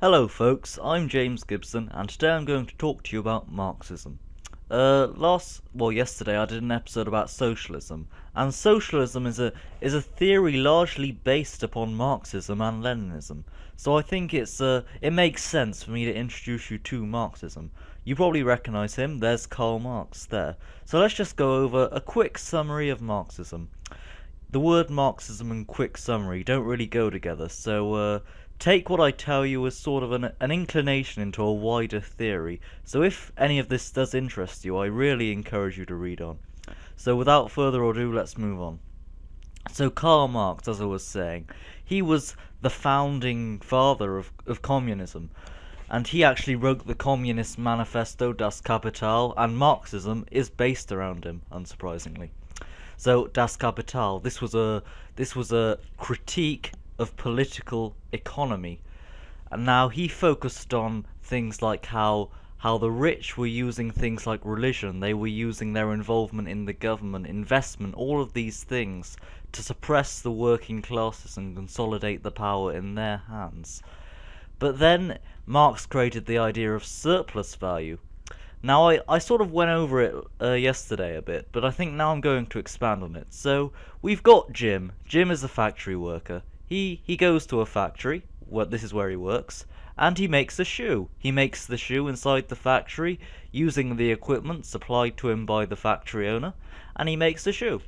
Hello folks, I'm James Gibson and today I'm going to talk to you about Marxism. Yesterday I did an episode about socialism, and socialism is a theory largely based upon Marxism and Leninism. So I think it makes sense for me to introduce you to Marxism. You probably recognize him, there's Karl Marx there. So let's just go over a quick summary of Marxism. The word Marxism and quick summary don't really go together, so take what I tell you as sort of an inclination into a wider theory. So if any of this does interest you, I really encourage you to read on. So without further ado, let's move on. So Karl Marx, as I was saying, he was the founding father of communism. And he actually wrote the Communist Manifesto Das Kapital, and Marxism is based around him, unsurprisingly. So Das Kapital, this was a critique of political economy, and now he focused on things like how the rich were using things like religion, they were using their involvement in the government, investment, all of these things to suppress the working classes and consolidate the power in their hands. But then Marx created the idea of surplus value. Now, I sort of went over it yesterday a bit, but I think now I'm going to expand on it. So, we've got Jim. Jim is a factory worker. He goes to a factory, this is where he works, and he makes a shoe. He makes the shoe inside the factory, using the equipment supplied to him by the factory owner, and he makes a shoe.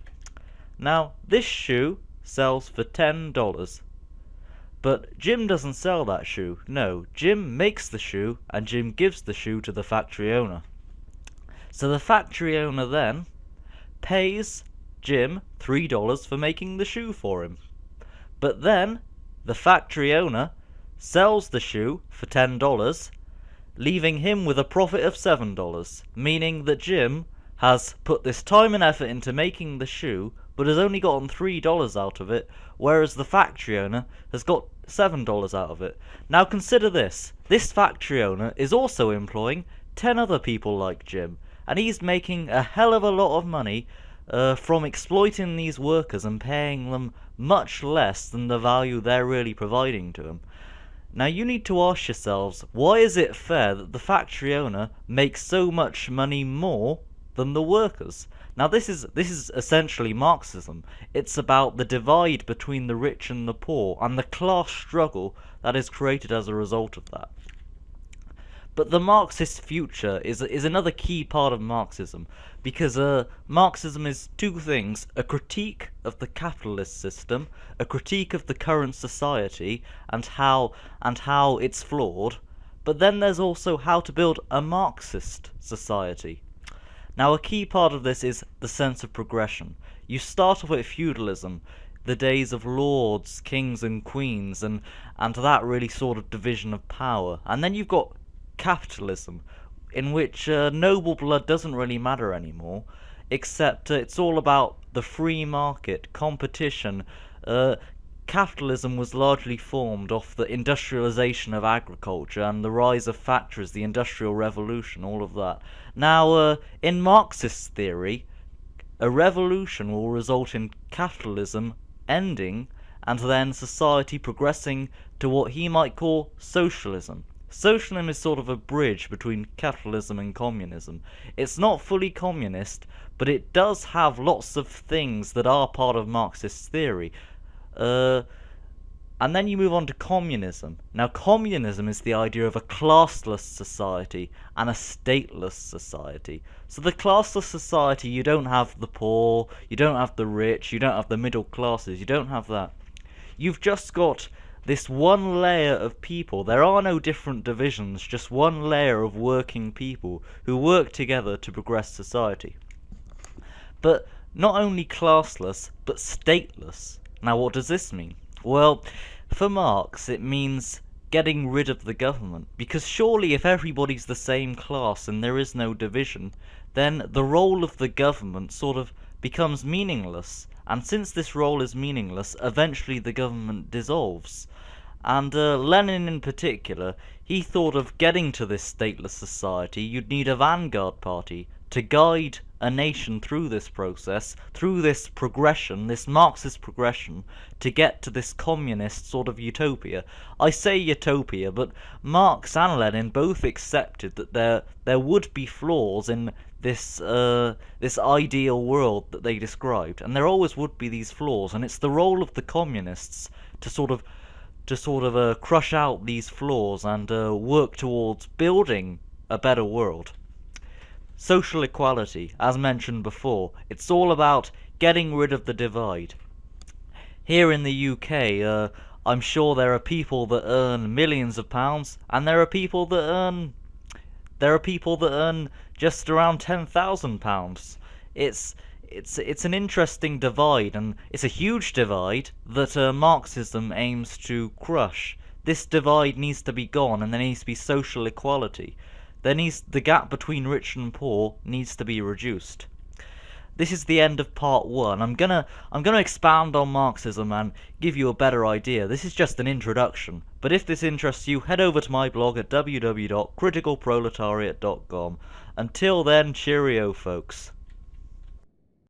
Now, this shoe sells for $10. But Jim doesn't sell that shoe. No, Jim makes the shoe, and Jim gives the shoe to the factory owner. So the factory owner then pays Jim $3 for making the shoe for him. But then the factory owner sells the shoe for $10, leaving him with a profit of $7, meaning that Jim has put this time and effort into making the shoe, but has only gotten $3 out of it, whereas the factory owner has got $7 out of it. Now consider this. This factory owner is also employing 10 other people like Jim, and he's making a hell of a lot of money from exploiting these workers and paying them much less than the value they're really providing to him. Now you need to ask yourselves, why is it fair that the factory owner makes so much money more than the workers? Now this is essentially Marxism. It's about the divide between the rich and the poor, and the class struggle that is created as a result of that. But the Marxist future is another key part of Marxism, because Marxism is two things: a critique of the capitalist system, a critique of the current society and how it's flawed, but then there's also how to build a Marxist society. Now a key part of this is the sense of progression. You start off at feudalism, the days of lords, kings and queens, and that really sort of division of power. And then you've got capitalism, in which noble blood doesn't really matter anymore, except it's all about the free market, competition. Capitalism was largely formed off the industrialization of agriculture and the rise of factories, the Industrial Revolution, all of that. Now, in Marxist theory, a revolution will result in capitalism ending and then society progressing to what he might call socialism. Socialism is sort of a bridge between capitalism and communism. It's not fully communist, but it does have lots of things that are part of Marxist theory. And then you move on to communism. Now communism is the idea of a classless society and a stateless society. So the classless society, you don't have the poor, you don't have the rich, you don't have the middle classes, you don't have that. You've just got this one layer of people. There are no different divisions, just one layer of working people who work together to progress society. But not only classless, but stateless. Now what does this mean? Well, for Marx it means getting rid of the government, because surely if everybody's the same class and there is no division, then the role of the government sort of becomes meaningless, and since this role is meaningless, eventually the government dissolves. And Lenin in particular, he thought of getting to this stateless society, you'd need a vanguard party to guide a nation through this process, through this progression, this Marxist progression, to get to this communist sort of utopia. I say utopia, but Marx and Lenin both accepted that there would be flaws in this this ideal world that they described, and there always would be these flaws, and it's the role of the communists to sort of crush out these flaws and work towards building a better world. Social equality, as mentioned before, it's all about getting rid of the divide. Here in the UK, I'm sure there are people that earn millions of pounds, and there are people that earn just around £10,000. It's an interesting divide, and it's a huge divide that Marxism aims to crush. This divide needs to be gone, and there needs to be social equality. The gap between rich and poor needs to be reduced. This is the end of part 1. I'm gonna expand on Marxism and give you a better idea. This is just an introduction, but if this interests you, head over to my blog at www.criticalproletariat.com. Until then, cheerio folks.